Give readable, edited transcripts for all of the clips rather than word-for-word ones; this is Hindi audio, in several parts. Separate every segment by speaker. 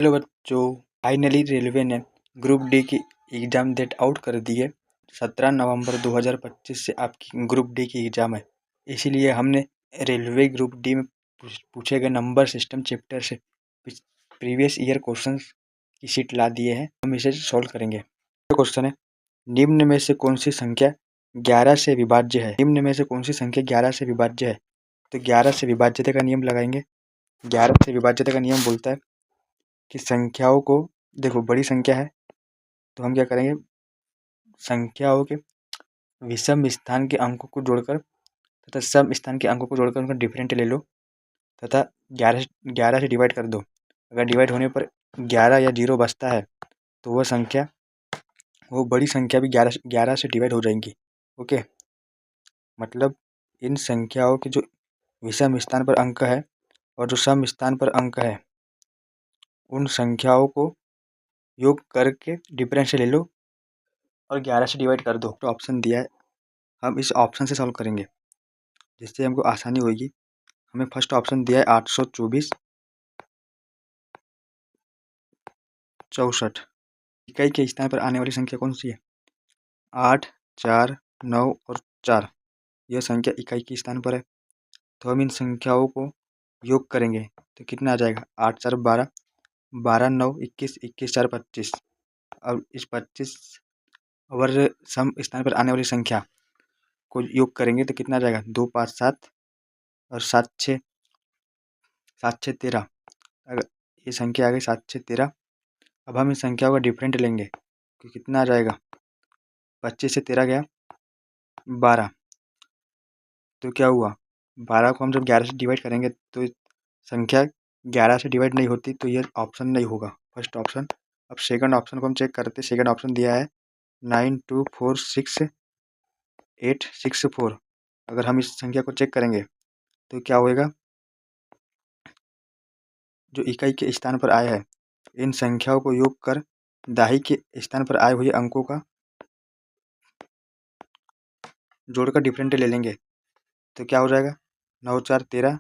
Speaker 1: हेलो बच्चों, फाइनली रेलवे ने ग्रुप डी की एग्ज़ाम डेट आउट कर दी है। 17 नवंबर 2025 से आपकी ग्रुप डी की एग्ज़ाम है। इसीलिए हमने रेलवे ग्रुप डी में पूछे गए नंबर सिस्टम चैप्टर से प्रीवियस ईयर क्वेश्चंस की शीट ला दिए हैं। हम इसे सॉल्व करेंगे। क्वेश्चन है, निम्न में से कौन सी संख्या 11 से विभाज्य है? निम्न में से कौन सी संख्या 11 से विभाज्य है? तो 11 से विभाज्यता का नियम लगाएंगे। 11 से विभाज्यता का नियम बोलता है कि संख्याओं को, देखो बड़ी संख्या है तो हम क्या करेंगे, संख्याओं के विषम स्थान के अंकों को जोड़कर तथा सम स्थान के अंकों को जोड़कर उनका डिफरेंट ले लो तथा 11 से डिवाइड कर दो। अगर डिवाइड होने पर 11 या 0 बचता है तो वो बड़ी संख्या भी 11 से डिवाइड हो जाएंगी। ओके, मतलब इन संख्याओं के जो विषम स्थान पर अंक है और जो सम स्थान पर अंक है उन संख्याओं को योग करके डिफरेंस से ले लो और 11 से डिवाइड कर दो। तो ऑप्शन दिया है, हम इस ऑप्शन से सॉल्व करेंगे जिससे हमको आसानी होगी। हमें फर्स्ट ऑप्शन दिया है 824 64। इकाई के स्थान पर आने वाली संख्या कौन सी है? 8, 4, 9 और 4। यह संख्या इकाई के स्थान पर है तो हम इन संख्याओं को योग करेंगे तो कितना आ जाएगा? 8 4 12, 12 9 21, 21 4 25। अब इस 25 और सम स्थान पर आने वाली संख्या को योग करेंगे तो कितना आ जाएगा? 2 5 7 और 7 6 13। अगर ये संख्या आ गई 7 6 13। अब हम इस संख्याओं का डिफरेंट लेंगे तो कितना आ जाएगा? 25 से 13 गया 12। तो क्या हुआ? 12 को हम जब 11 से डिवाइड करेंगे तो संख्या 11 से डिवाइड नहीं होती, तो ये ऑप्शन नहीं होगा, फर्स्ट ऑप्शन। अब सेकंड ऑप्शन को हम चेक करते। सेकंड ऑप्शन दिया है 9246864। अगर हम इस संख्या को चेक करेंगे तो क्या होएगा? जो इकाई के स्थान पर आया है इन संख्याओं को योग कर दाही के स्थान पर आए हुए अंकों का जोड़कर डिफरेंट ले लेंगे तो क्या हो जाएगा? 9 4 13,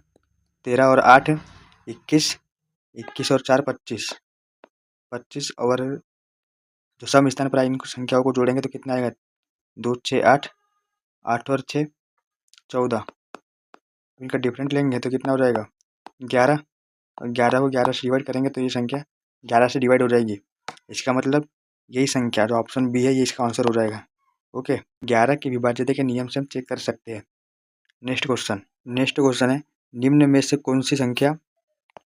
Speaker 1: 13 और 8 21, 21 और 4 25, 25 और जो सम स्थान पर आए इन संख्याओं को जोड़ेंगे तो कितना आएगा? 2 6 8, 8 और 6 14। इनका डिफरेंट लेंगे तो कितना हो जाएगा? 11। और 11 को 11 से डिवाइड करेंगे तो ये संख्या 11 से डिवाइड हो जाएगी। इसका मतलब यही संख्या जो ऑप्शन बी है ये इसका आंसर हो जाएगा। ओके, 11 की विभाज्यता के नियम से हम चेक कर सकते हैं। नेक्स्ट क्वेश्चन है, निम्न में से कौन सी संख्या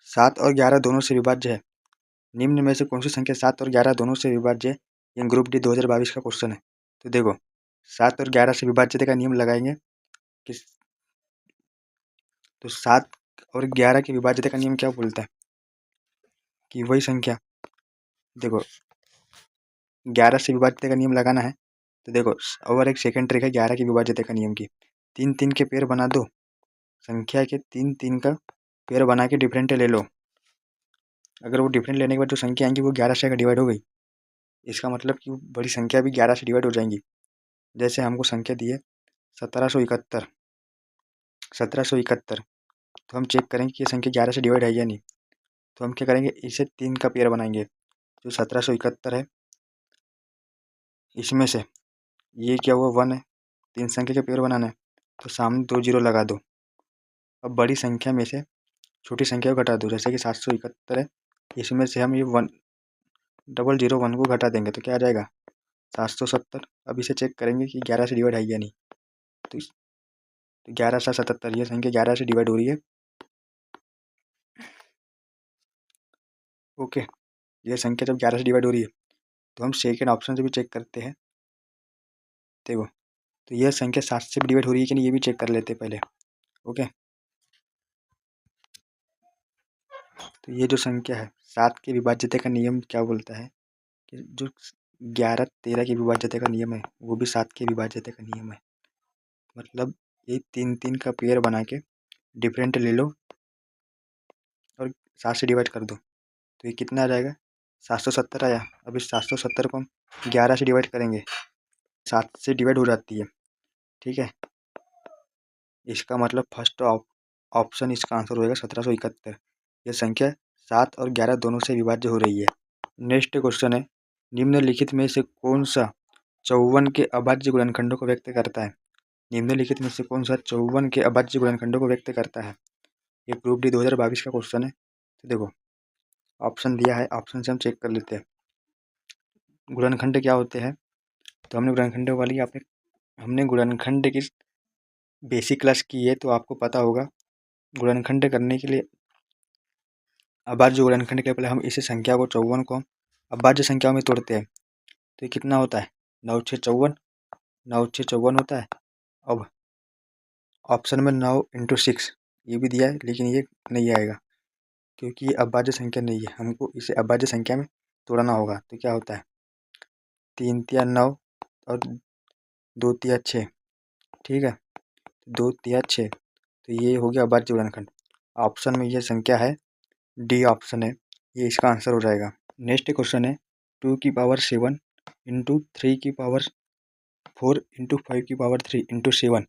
Speaker 1: 7 और 11 दोनों से विभाज्य है? निम्न में से कौन सी संख्या 7 और 11 दोनों से विभाज्य है? ये ग्रुप डी 2022 का क्वेश्चन है। तो देखो 7 और 11 से विभाज्यता का नियम लगाएंगे कि तो 7 और 11 की विभाज्यता का नियम क्या बोलता है कि वही संख्या, देखो 11 से विभाज्यता का नियम लगाना है तो देखो और एक सेकंड ट्रिक है 11 की विभाज्यता का नियम की। 3 3 के पेयर बना दो, संख्या के 3 3 का पेयर बना के डिफरेंट ले लो। अगर वो डिफरेंट लेने के बाद जो संख्या आएंगी वो 11 से डिवाइड हो गई, इसका मतलब कि बड़ी संख्या भी 11 से डिवाइड हो जाएंगी। जैसे हमको संख्या दी है 1771, 1771। तो हम चेक करेंगे कि ये संख्या 11 से डिवाइड है या नहीं। तो हम क्या करेंगे, इसे 3 का पेयर बनाएंगे। जो 1771 है इसमें से ये क्या हुआ 1 है, 3 संख्या का पेयर बनाना है तो सामने 2 जीरो लगा दो। अब बड़ी संख्या में से छोटी संख्या को घटा दो, जैसे कि 771 है, इसमें से हम ये 1 को घटा देंगे तो क्या आ जाएगा? 770। अब इसे चेक करेंगे कि 11 से डिवाइड है या नहीं। तो 11 7 77, ये संख्या 11 से डिवाइड हो रही है। ओके, ये संख्या जब 11 से डिवाइड हो रही है तो हम सेकेंड ऑप्शन से भी चेक करते हैं। देखो तो यह संख्या 7 से भी डिवाइड हो रही है कि नहीं ये भी चेक कर लेते हैं पहले। ओके, तो ये जो संख्या है 7 की विभाज्यता का नियम क्या बोलता है कि जो 11 13 की विभाज्यता का नियम है वो भी 7 की विभाज्यता का नियम है। मतलब ये 3 3 का पेयर बना के डिफरेंट ले लो और 7 से डिवाइड कर दो तो ये कितना आ जाएगा? 770 आया। अब इस 770 को हम 11 से डिवाइड करेंगे, 7 से डिवाइड हो जाती है। ठीक है, इसका मतलब फर्स्ट ऑप्शन इसका आंसर होएगा 1771। यह संख्या 7 और 11 दोनों से विभाज्य हो रही है। नेक्स्ट क्वेश्चन है, निम्नलिखित में से कौन सा 54 के अभाज्य गुणनखंडों को व्यक्त करता है? निम्नलिखित में से कौन सा 54 के अभाज्य गुणनखंडों को व्यक्त करता है? ये ग्रुप डी 2022 का क्वेश्चन है। तो देखो ऑप्शन दिया है, ऑप्शन से हम चेक कर लेते हैं गुणनखंड क्या होते हैं। तो हमने गुणनखंड वाली हमने गुणनखंड की बेसिक क्लास की है, तो आपको पता होगा गुणनखंड करने के लिए अभाज्य गुणनखंड के पहले हम इस संख्या को 54 को अभाज्य संख्याओं में तोड़ते हैं। तो ये कितना होता है? 9 6 54, 9 6 54 होता है। अब ऑप्शन में 9 × 6 ये भी दिया है, लेकिन ये नहीं आएगा क्योंकि ये अभाज्य संख्या नहीं है। हमको इसे अभाज्य संख्या में तोड़ना होगा। तो क्या होता है? 3 तिया 9 और 2 तिया 6, ठीक है, 2 तिया 6, तो ये हो गया अभाज्य गुणनखंड। ऑप्शन में ये संख्या है, डी ऑप्शन है, ये इसका आंसर हो जाएगा। नेक्स्ट क्वेश्चन है 2 की पावर 7 × 3 की पावर 4 × 5 की पावर 3 × 7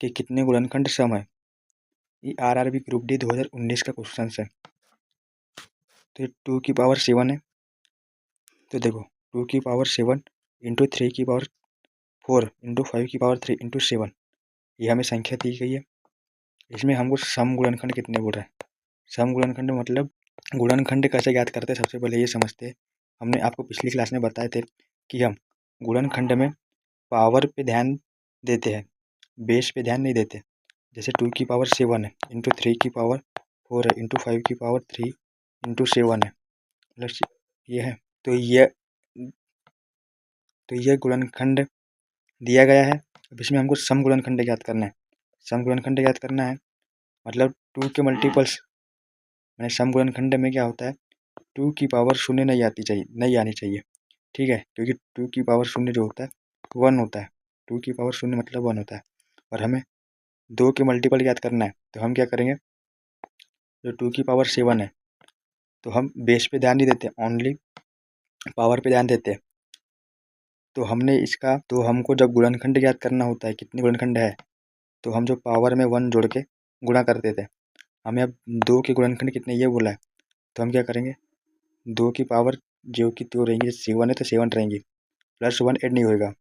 Speaker 1: के कितने गुणनखंड सम है? ये आरआरबी ग्रुप डी 2019 का क्वेश्चन है। तो 2 की पावर 7 है, तो देखो 2 की पावर 7 × 3 की पावर 4 × 5 की पावर 3 × 7 ये हमें संख्या दी गई है। इसमें हमको सम गुणनखंड कितने बोल रहे हैं? सम गुणनखंड मतलब गुणनखंड कैसे ज्ञात करते हैं, सबसे पहले ये समझते हैं। हमने आपको पिछली क्लास में बताए थे कि हम गुणनखंड में पावर पे ध्यान देते हैं, बेस पे ध्यान नहीं देते। जैसे 2 की पावर 7 है × 3 की पावर 4 है × 5 की पावर 3 × 7 है, मतलब ये है। तो यह गुणनखंड दिया गया है। अब इसमें हमको सम गुणनखंड ज्ञात करना है। सम गुणनखंड ज्ञात करना है मतलब 2 के मल्टीपल्स, मैंने सम गुणनखंड में क्या होता है, 2 की पावर 0 नहीं आनी चाहिए, ठीक है, क्योंकि 2 की पावर 0 जो होता है 1 होता है। 2 की पावर 0 मतलब 1 होता है, और हमें 2 के मल्टीपल याद करना है। तो हम क्या करेंगे, जो 2 की पावर 7 है तो हम बेस पे ध्यान नहीं देते, ओनली पावर पे ध्यान देते हैं। तो हमको जब गुणनखंड याद करना होता है कितने गुणनखंड है, तो हम जो पावर में 1 जोड़ के गुणा करते थे, हमें अब 2 के गुणनखंड कितने ये बोला है, तो हम क्या करेंगे, 2 की पावर जो कि 2 रहेंगी, 7 है तो 7 रहेंगी, +1 ऐड नहीं होएगा,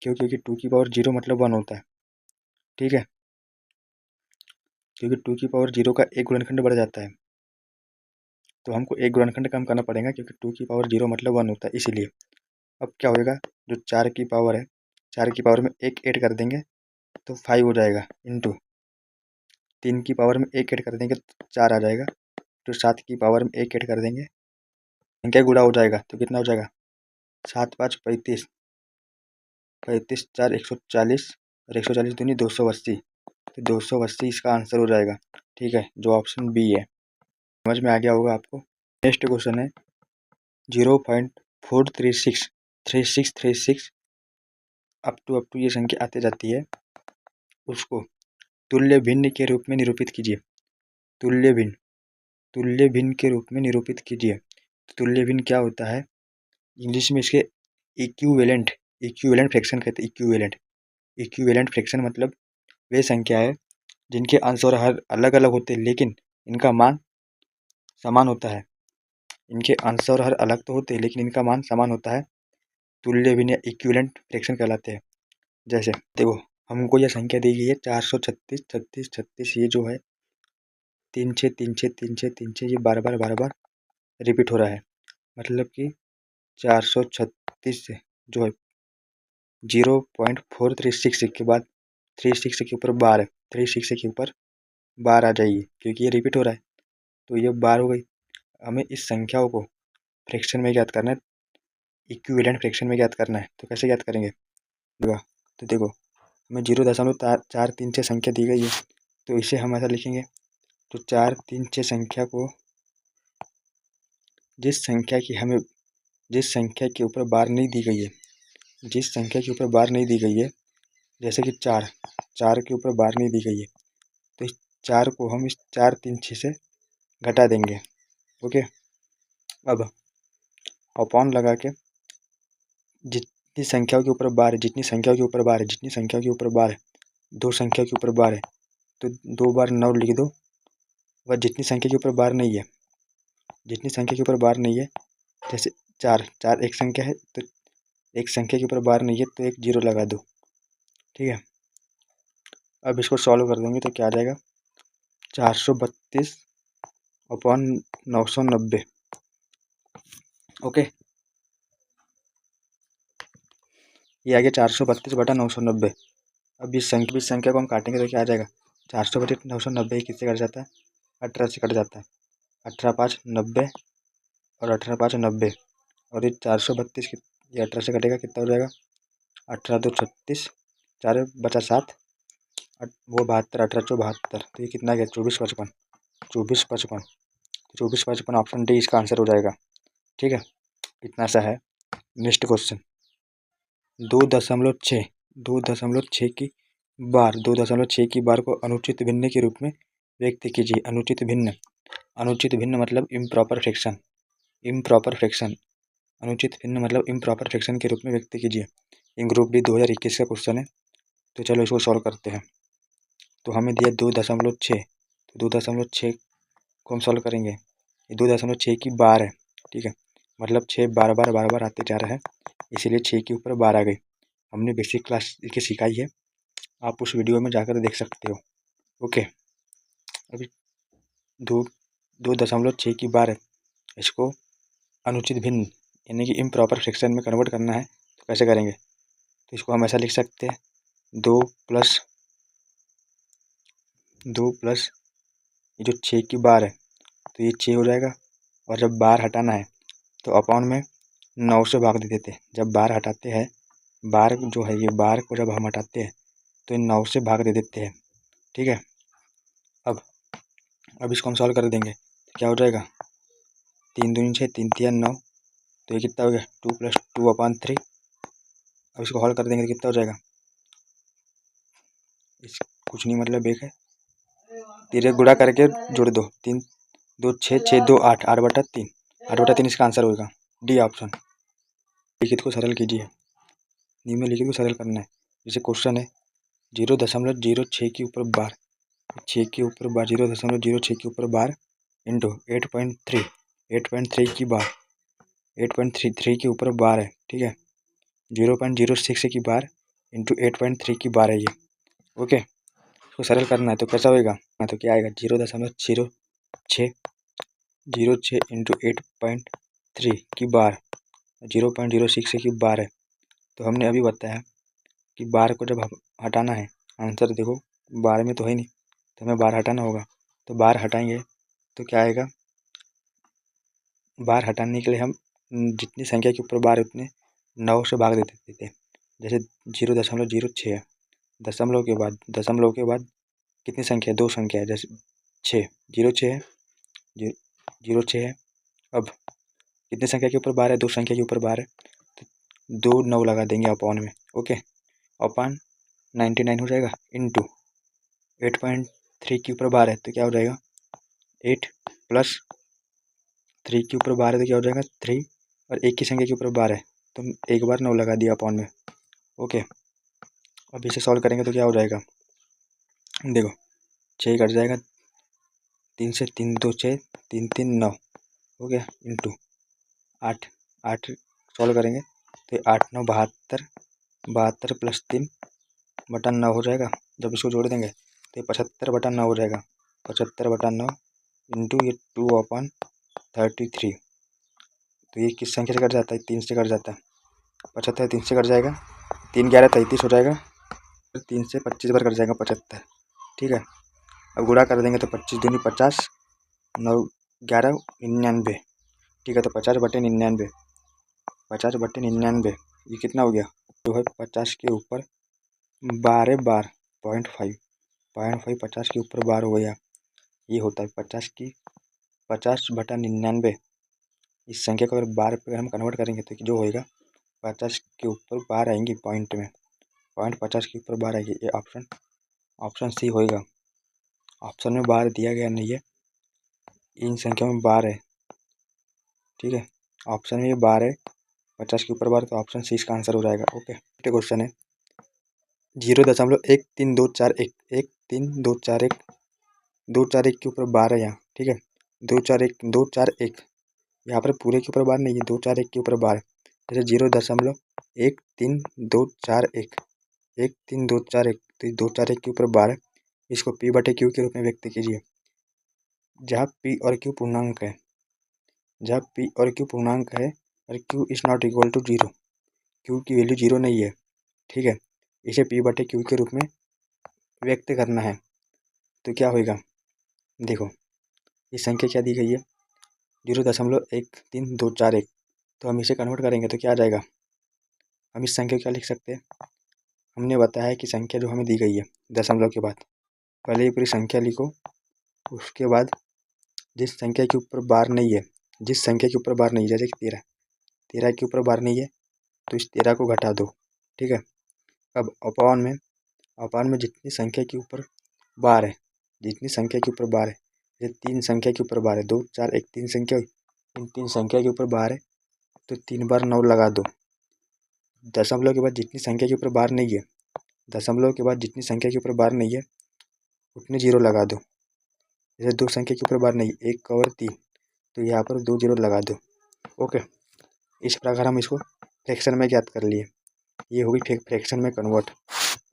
Speaker 1: क्योंकि 2 की पावर 0 मतलब 1 होता है, ठीक है, क्योंकि 2 की पावर 0 का एक गुणनखंड बढ़ जाता है, तो हमको एक गुणनखंड कम करना पड़ेगा, क्योंकि 2 की पावर 0 मतलब 1 होता है, इसीलिए। अब क्या होएगा, जो 4 की पावर है, 4 की पावर में 1 ऐड कर देंगे तो 5 हो जाएगा, इंटू 3 की पावर में 1 ऐड कर देंगे तो 4 आ जाएगा, तो 7 की पावर में 1 ऐड कर देंगे, संख्या गुणा हो जाएगा, तो कितना हो जाएगा, 7 5 35, 35 4 140, और 140 दूनी 280, तो 280 इसका आंसर हो जाएगा, ठीक है, जो ऑप्शन बी है। समझ में आ गया होगा आपको। नेक्स्ट क्वेश्चन है 0.436 अप टू ये संख्या आते जाती है, उसको तुल्य भिन्न के रूप में निरूपित कीजिए। तुल्य भिन्न के रूप में निरूपित कीजिए। तुल्य भिन्न क्या होता है, इंग्लिश में इसके इक्विवेलेंट फ्रैक्शन कहते हैं। इक्विवेलेंट फ्रैक्शन मतलब वे संख्या है जिनके अंश और हर अलग अलग होते हैं, लेकिन इनका मान समान होता है। इनके अंश और हर अलग तो होते हैं, लेकिन इनका मान समान होता है, तुल्य भिन्न इक्विवेलेंट फ्रैक्शन कहलाते हैं। जैसे देखो, हमको यह संख्या दी गई है 436 36 36, ये जो है 3 6 3 6 3 6 3 6, ये बार बार रिपीट हो रहा है, मतलब कि 436 जो है 0.436 के बाद 36 के ऊपर बार है, 36 के ऊपर बार आ जाइए, क्योंकि ये रिपीट हो रहा है, तो ये बार हो गई। हमें इस संख्याओं को फ्रैक्शन में ज्ञात करना है, इक्विवेलेंट फ्रैक्शन में ज्ञात करना है। तो कैसे ज्ञात करेंगे, तो देखो हमें 0.436 संख्या दी गई है, तो इसे हम ऐसा लिखेंगे, तो 436 संख्या को जिस संख्या के ऊपर बार नहीं दी गई है, जैसे कि 4 के ऊपर बार नहीं दी गई है, तो इस 4 को हम इस 436 से घटा देंगे, ओके। अब अपॉन लगा के जितनी संख्याओं के ऊपर बार है, दो संख्याओं के ऊपर बार है, तो 2 बार 9 लिख दो, वह जितनी संख्या के ऊपर बार नहीं है जितनी संख्या के ऊपर बार नहीं है, जैसे 4 एक संख्या है तो एक संख्या के ऊपर बार नहीं है तो एक 0 लगा दो। ठीक है, अब इसको सॉल्व कर देंगे तो क्या आ जाएगा, 432/990। ओके, ये आ गया 432/990। अब इस संख्या को हम काटेंगे तो क्या आ जाएगा, 432/990 किससे कट जाता है, 18 से कट जाता है। 18×5 = 90 और 18×5 = 90 और ये 432 ये 18 से कटेगा कितना हो जाएगा, 18×2 = 36, 4 बचा 7, वो 72, 18×4 = 72, तो ये कितना गया, 24×55। 24×55, 24×55 ऑप्शन डी इसका आंसर हो जाएगा। ठीक है, इतना सा है। नेक्स्ट क्वेश्चन, 2.6 2.6 की बार 2.6 की बार को अनुचित भिन्न के रूप में व्यक्त कीजिए। अनुचित भिन्न मतलब इम्प्रॉपर फ्रैक्शन। अनुचित भिन्न मतलब इम्प्रॉपर फ्रैक्शन के रूप में व्यक्त कीजिए। इन ग्रुप डी 2021 का क्वेश्चन है, तो चलो इसको सॉल्व करते हैं। तो हमें दिया 2.6, तो 2.6 को हम सॉल्व करेंगे। ये 2.6 की बार है, ठीक है, मतलब 6 बार बार आते जा रहा है, इसीलिए 6 के ऊपर बार आ गई। हमने बेसिक क्लास की सिखाई है, आप उस वीडियो में जाकर देख सकते हो। ओके, अभी 2.6 की बार है, इसको अनुचित भिन्न यानी कि इम्प्रॉपर फ्रैक्शन में कन्वर्ट करना है, तो कैसे करेंगे, तो इसको हम ऐसा लिख सकते हैं, 2 प्लस ये जो 6 की बार है तो ये 6 हो जाएगा, और जब बार हटाना है तो अपॉन में 9 से भाग दे देते हैं। जब बार हटाते हैं, बार जो है ये बार को जब हम हटाते हैं तो 9 से भाग दे देते हैं। ठीक है, अब इसको हम सॉल्व कर देंगे तो क्या हो जाएगा, 3 दूनी 6, 3 तिया 9, तो ये कितना हो गया, 2 + 2/3। अब इसको हल कर देंगे तो कितना हो जाएगा, इस कुछ नहीं मतलब एक है, तीरे गुणा करके जोड़ दो, 3 2 6 6 2 8, 8/3, 8/3 इसका आंसर होगा, डी ऑप्शन। लिखित को सरल कीजिए, निम्नलिखित को सरल करना है। जैसे क्वेश्चन है 0.06 के ऊपर बार, 6 के ऊपर बार 0.06 के ऊपर बार इंटू 8.3 की बार, 8.33 के ऊपर बार है, ठीक है, 0.06 की बार इंटू 8.3 की बार है ये। ओके, इसको सरल करना है तो कैसा होएगा, तो क्या आएगा, 0.06 इंटू 8.3 की बार 0.06 की बार है। तो हमने अभी बताया कि बार को जब हटाना है, आंसर देखो बार में तो है नहीं, तो हमें बार हटाना होगा, तो बार हटाएंगे तो क्या आएगा, बार हटाने के लिए हम जितनी संख्या के ऊपर बार उतने 9 से भाग देते थे। जैसे 0.06 है, दशमलव के बाद कितनी संख्या है, 2 संख्या है, जैसे 6 0 6 है, 0 6 है। अब कितनी संख्या के ऊपर बार है, 2 संख्या के ऊपर बार है, तो 2 9 लगा देंगे अपॉन में। ओके, अपॉन 99 हो जाएगा इंटू 8.3 के ऊपर बार है तो क्या हो जाएगा, 8 + 3 के ऊपर बार है तो क्या हो जाएगा 3, और एक की संख्या के ऊपर बार है तो एक बार 9 लगा दिया अपॉन में। ओके, अब इसे सॉल्व करेंगे तो क्या हो जाएगा, देखो 6 कट जाएगा, 3 से 3 2 6, 3 3 9 हो गया, इंटू 8 8 सॉल्व करेंगे तो 8 9 72, 72 + 3/9 हो जाएगा। जब इसको जोड़ देंगे तो 75/9 हो जाएगा, 75/9 इंटू ये 2/33। तो ये किस संख्या से कट जाता है, 3 से कट जाता है, 75 3 से कट जाएगा, 3 11 33 हो जाएगा, 3 से 25 बार कट जाएगा 75। ठीक है, अब गुणा कर देंगे तो 25 दूनी 50, 9 11 99। ठीक है, तो 50/99, 50/99 ये कितना हो गया, जो है 50 के ऊपर 12 बार 0.5 50 के ऊपर बार हो गया। ये होता है 50/99। इस संख्या को अगर बार पे हम कन्वर्ट करेंगे तो जो होएगा 50 के ऊपर बार आएंगी पॉइंट में, 50 के ऊपर बार आएगी। ये ऑप्शन सी होएगा। ऑप्शन में बार दिया गया नहीं है, इन संख्या में बार है, ठीक है, ऑप्शन में ये बार है 50 के ऊपर बार, तो ऑप्शन सी इसका आंसर हो जाएगा। ओके, क्वेश्चन है 0.13241, 13241 241 के ऊपर बार है यहाँ, ठीक है, 241 यहाँ पर पूरे के ऊपर बार नहीं है, 2 4 1 के ऊपर बार है। जैसे 0.13241, 13241, तो 2 4 1 के ऊपर बार है। इसको P/Q के रूप में व्यक्त कीजिए, जहाँ P और Q पूर्णांक है, और Q is not equal to 0, Q की वैल्यू 0 नहीं है। ठीक है, इसे P/Q के रूप में व्यक्त करना है। तो क्या होगा, देखो ये संख्या क्या दी गई है, 0.13241। तो हम इसे कन्वर्ट करेंगे तो क्या आ जाएगा, हम इस संख्या को क्या लिख सकते हैं, हमने बताया कि संख्या जो हमें दी गई है दशमलव के बाद, पहले ये पूरी संख्या लिखो, उसके बाद जिस संख्या के ऊपर बार नहीं है, जैसे कि 13 के ऊपर बार नहीं है, तो इस 13 को घटा दो। ठीक है, अब अपान में जितनी संख्या के ऊपर बार है, जैसे 3 संख्या के ऊपर बार है, 2 4 1 3 संख्या हुई, इन 3 संख्या के ऊपर बार है, तो 3 बार 9 लगा दो। दशमलव के बाद जितनी संख्या के ऊपर बार नहीं है, उतने 0 लगा दो। जैसे 2 संख्या के ऊपर बार नहीं, 1 और 3, तो यहाँ पर 2 0 लगा दो। ओके, इस प्रकार हम इसको फ्रैक्शन में ज्ञात कर लिए। ये होगी फ्रैक्शन में कन्वर्ट।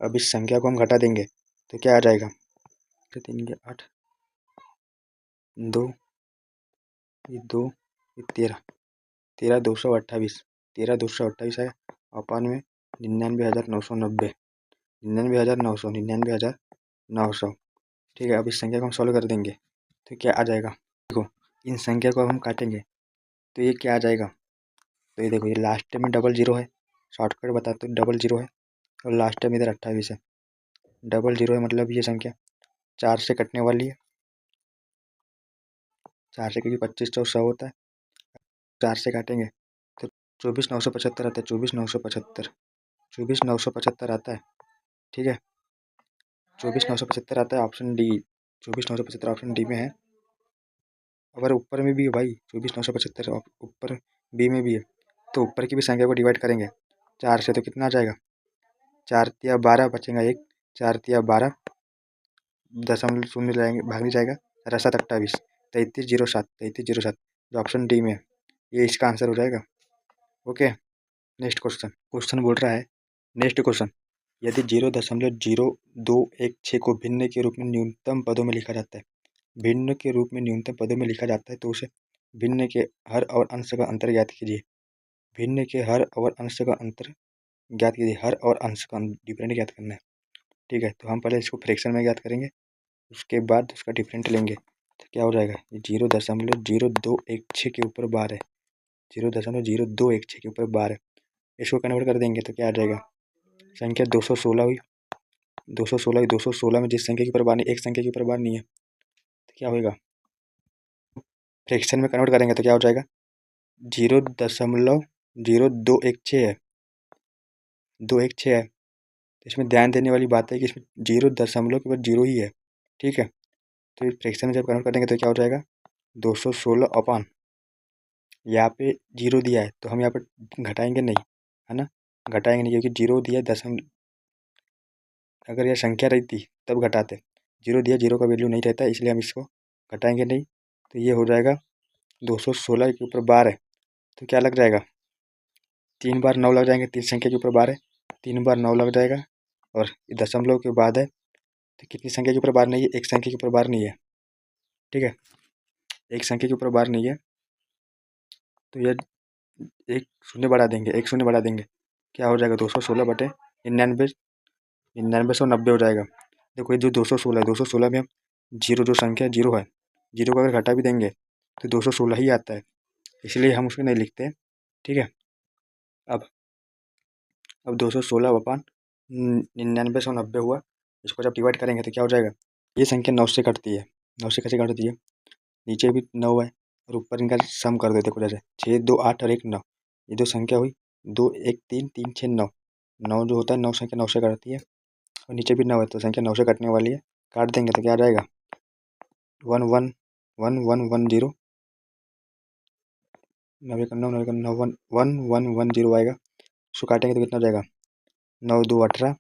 Speaker 1: अब इस संख्या को हम घटा देंगे तो क्या आ जाएगा, 3 के 8, 2 ये 2 ये 13 228 है, अपान में 99,990, 99,900। ठीक है, अब इस संख्या को हम सॉल्व कर देंगे तो क्या आ जाएगा, देखो इन संख्या को अब हम काटेंगे तो ये क्या आ जाएगा, तो ये देखो ये लास्ट में डबल जीरो है, शॉर्टकट बताते हो, डबल जीरो है और लास्ट में इधर 28 है। डबल जीरो है मतलब ये संख्या 4 से कटने वाली है, 4 से, क्योंकि 25 चौक 100 होता है, 4 से काटेंगे तो 24,975 आता है, 24,975 आता है। ठीक है, 24,975 आता है, ऑप्शन डी, 24,975 ऑप्शन डी में है। अगर ऊपर में भी है भाई 24,975, ऊपर बी में भी है, तो ऊपर की भी संख्या को डिवाइड करेंगे 4 से तो कितना आ जाएगा, 4 तिया 12 बचेगा एक, 4 तिया 12, दशमलव शून्य लाएंगे, भाग नहीं जाएगा, 7 28, 3307, जो ऑप्शन डी में है, ये इसका आंसर हो जाएगा। ओके, नेक्स्ट क्वेश्चन बोल रहा है, नेक्स्ट क्वेश्चन, यदि 0.0216 को भिन्न के रूप में न्यूनतम पदों में लिखा जाता है, तो उसे भिन्न के हर और अंश का अंतर ज्ञात कीजिए। हर और अंश का डिफरेंट ज्ञात करना है। ठीक है, तो हम पहले इसको फ्रैक्शन में ज्ञात करेंगे, उसके बाद उसका डिफरेंट लेंगे तो क्या हो जाएगा, 0.0216 के ऊपर बार है, 0.0216 के ऊपर बार है, इसको कन्वर्ट कर देंगे तो क्या आ जाएगा, संख्या 216 हुई, 216 में जिस संख्या के ऊपर बार नहीं, एक संख्या के ऊपर बार नहीं है, तो क्या होगा, फ्रैक्शन में कन्वर्ट करेंगे तो क्या हो जाएगा, 0.0216 है, 216 है, तो इसमें ध्यान देने वाली बात है कि इसमें 0 दशमलव के बाद 0 ही है। ठीक है, तो इस फ्रैक्शन में जब कन्वर्ट करेंगे तो क्या हो जाएगा, 216 अपान, यहाँ पे 0 दिया है तो हम यहाँ पर घटाएंगे नहीं, है ना, घटाएंगे नहीं, क्योंकि 0 दिया दशमलव, अगर यह संख्या रहती तब घटाते, 0 दिया, 0 का वैल्यू नहीं रहता, इसलिए हम इसको घटाएंगे नहीं, तो ये हो जाएगा 216 के ऊपर बार है, तो क्या लग जाएगा, 3 बार 9 लग जाएंगे, 3 संख्या के ऊपर बार है, 3 बार 9 लग जाएगा, और दशमलव के बाद है, तो कितनी संख्या के ऊपर बार नहीं है, एक संख्या के ऊपर बार नहीं है। ठीक है, एक संख्या के ऊपर बार नहीं है, तो यह एक शून्य बढ़ा देंगे, क्या हो जाएगा, 216 बटे 99, 9990 हो जाएगा। देखो ये जो 216 है, 216 में हम जीरो, जो संख्या जीरो है, जीरो को अगर घटा भी देंगे तो 216 ही आता है, इसलिए हम उसको नहीं लिखते। ठीक है, अब 216 अपान 9990 हुआ, इसको जब डिवाइड करेंगे तो क्या हो जाएगा, ये संख्या 9 से कटती है, 9 से कैसे कटती है, नीचे भी 9 है और ऊपर इनका सम कर देते कुछ ऐसे, 6 2 8 और 1 9, ये जो संख्या हुई 2 1 3 3 6 9, 9 जो होता है 9 संख्या 9 से कटती है, और नीचे भी 9 है तो संख्या 9 से कटने वाली है, काट देंगे तो क्या आ जाएगा, 1 1 1 1 1 0, 9 1 9 9 1 9 1 1 1 1 0 आएगा, उसको काटेंगे तो कितना हो जाएगा, 9 2 18,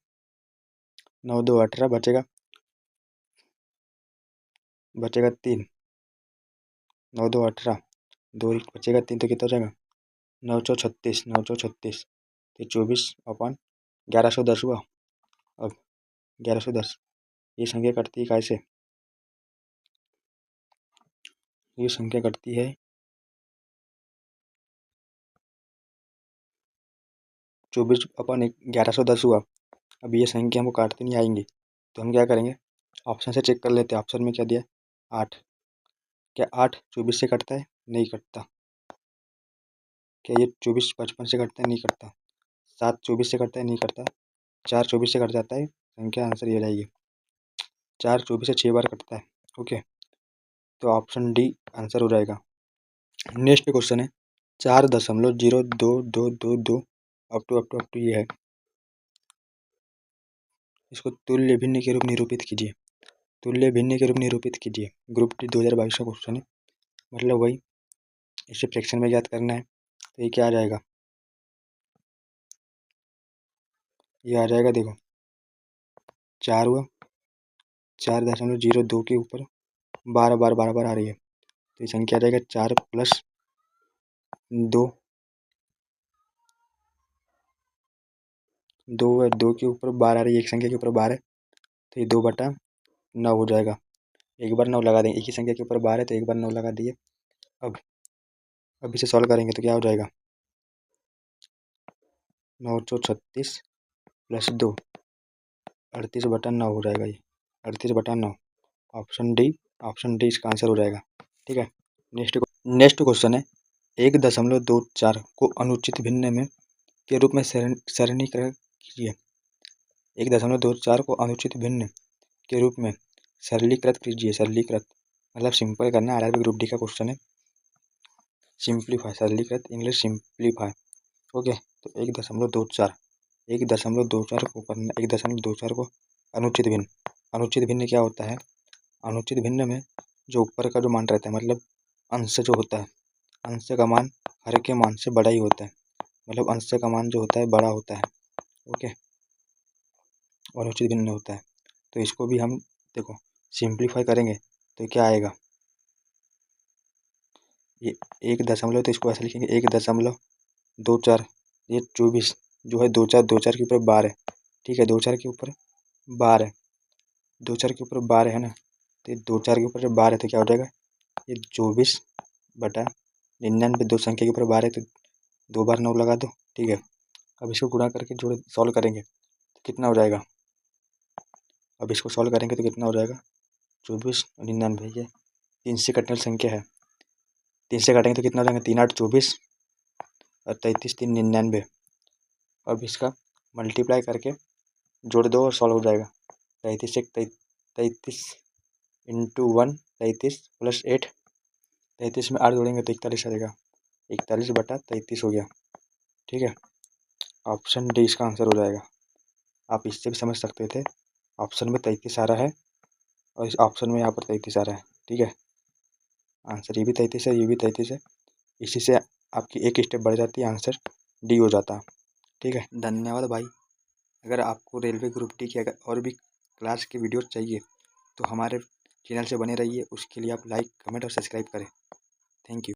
Speaker 1: 9 2 18 बचेगा 3, 9 2 18, 2 बचेगा 3 तो कितना हो जाएगा 936 936 तो 24/1110 हुआ। अब 1110 ये संख्या कटती है कैसे? ये संख्या कटती है 24/1110 हुआ। अब ये संख्या हमको काटते नहीं आएंगी तो हम क्या करेंगे, ऑप्शन से चेक कर लेते हैं। ऑप्शन में क्या दिया 8, क्या 8 24 से कटता है? नहीं कटता। क्या ये 24 55 से कटता है? नहीं कटता। 7 24 से कटता है? नहीं कटता। 4 24 से कट जाता है, संख्या आंसर ये जाएगी 4 24 से 6 बार कटता है। ओके, तो ऑप्शन डी आंसर हो जाएगा। नेक्स्ट क्वेश्चन है 4.0222 अप टू ये है, इसको तुल्य भिन्न के रूप निरूपित कीजिए। तुल्य भिन्न के रूप निरूपित कीजिए, ग्रुप डी 2022 का क्वेश्चन है। मतलब वही इसे फ्रैक्शन में ज्ञात करना है। तो ये क्या आ जाएगा, ये आ जाएगा देखो 4 हुआ, 4.02 के ऊपर 12 बार आ रही है तो ये संख्या आ जाएगा 4 + 2 2 के ऊपर 12 आ रही है, एक संख्या के ऊपर 12 है तो ये 2/9 हो जाएगा। एक बार 9 लगा देंगे, एक ही संख्या के ऊपर 12 है तो एक बार 9 लगा दिए। अब इसे सॉल्व करेंगे तो क्या हो जाएगा 936 + 2 38/9 हो जाएगा। ये 38/9 ऑप्शन डी इसका आंसर हो जाएगा। ठीक है, नेक्स्ट क्वेश्चन है 1.24 को अनुचित भिन्न में के रूप में सरणीकृत कीजिए। 1.24 को अनुचित भिन्न के रूप में सरलीकृत कीजिए। सरलीकृत मतलब सिंपल करना, आरआरबी ग्रुप डी का क्वेश्चन है। सिंप्लीफाई, सरलीकृत इंग्लिश सिंप्लीफाई। ओके, तो 1.24 को करना, 1.24 को अनुचित भिन्न। अनुचित भिन्न क्या होता है, अनुचित भिन्न में जो ऊपर का जो मान रहता है, मतलब अंश जो होता है, अंश का मान हर के मान से बड़ा ही होता है, मतलब अंश का मान जो होता है बड़ा होता है। ओके, अनुचित भिन्न होता है। तो इसको भी हम देखो सिंप्लीफाई करेंगे तो क्या आएगा, ये 1 दशमलव, तो इसको ऐसे लिखेंगे 1.24, ये 24 जो है 2 4 के ऊपर 12 है। ठीक है, 2 4 के ऊपर 12 है, 2 4 के ऊपर 12 है ना, तो ये 2 4 के ऊपर जब 12 है तो क्या हो जाएगा, ये 24/99, 2 संख्या के ऊपर 12 है तो 2 बार 9 लगा दो। ठीक है, अब इसको गुणा करके जोड़ सॉल्व करेंगे तो कितना हो जाएगा, अब इसको सॉल्व करेंगे तो कितना हो जाएगा 24/99, ये 3 से कटने वाली संख्या है, 3 से काटेंगे तो कितना हो जाएगा 3 8 24 और 33 3 99। अब इसका मल्टीप्लाई करके जोड़ दो और सॉल्व हो जाएगा। 33 × 1 33 + 8, 33 में 8 जोड़ेंगे तो 41 आ जाएगा, 41/33 हो गया। ठीक है, ऑप्शन डी इसका आंसर हो जाएगा। आप इससे भी समझ सकते थे, ऑप्शन में 33 आ रहा है और इस ऑप्शन में यहाँ पर 33 आ रहा है। ठीक है, आंसर ये भी 33 है, ये भी 33 है, इसी से आपकी एक स्टेप बढ़ जाती है, आंसर डी हो जाता है। ठीक है, धन्यवाद भाई। अगर आपको रेलवे ग्रुप डी की अगर और भी क्लास की वीडियोस चाहिए तो हमारे चैनल से बने रहिए, उसके लिए आप लाइक कमेंट और सब्सक्राइब करें। Thank you.